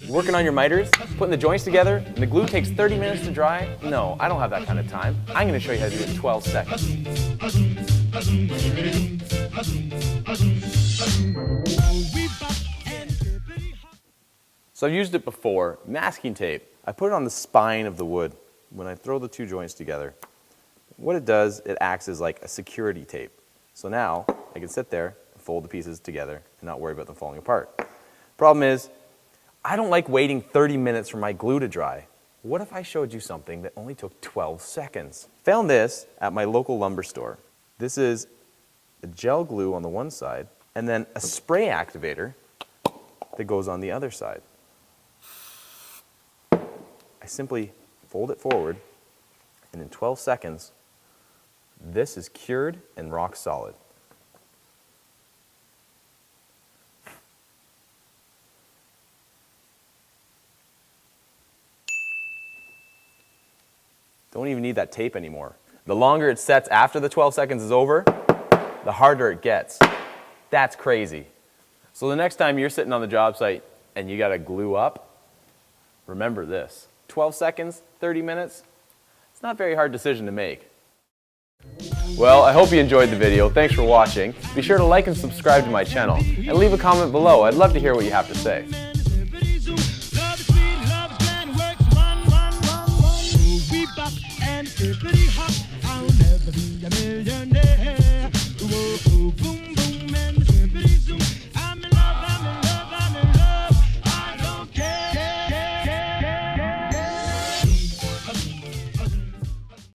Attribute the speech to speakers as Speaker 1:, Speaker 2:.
Speaker 1: Working on your miters, putting the joints together, and the glue takes 30 minutes to dry? No, I don't have that kind of time. I'm going to show you how to do it in 12 seconds. So I've used it before, masking tape. I put it on the spine of the wood when I throw the two joints together. What it does, it acts as like a security tape. So now I can sit there, fold the pieces together, and not worry about them falling apart. Problem is, I don't like waiting 30 minutes for my glue to dry. What if I showed you something that only took 12 seconds? Found this at my local lumber store. This is a gel glue on the one side, and then a spray activator that goes on the other side. I simply fold it forward, and in 12 seconds, this is cured and rock solid. Don't even need that tape anymore. The longer it sets after the 12 seconds is over, the harder it gets. That's crazy. So the next time you're sitting on the job site and you gotta glue up, remember this. 12 seconds, 30 minutes, it's not a very hard decision to make. Well, I hope you enjoyed the video. Thanks for watching. Be sure to like and subscribe to my channel and leave a comment below. I'd love to hear what you have to say.
Speaker 2: And pretty hot, I'll never be a millionaire.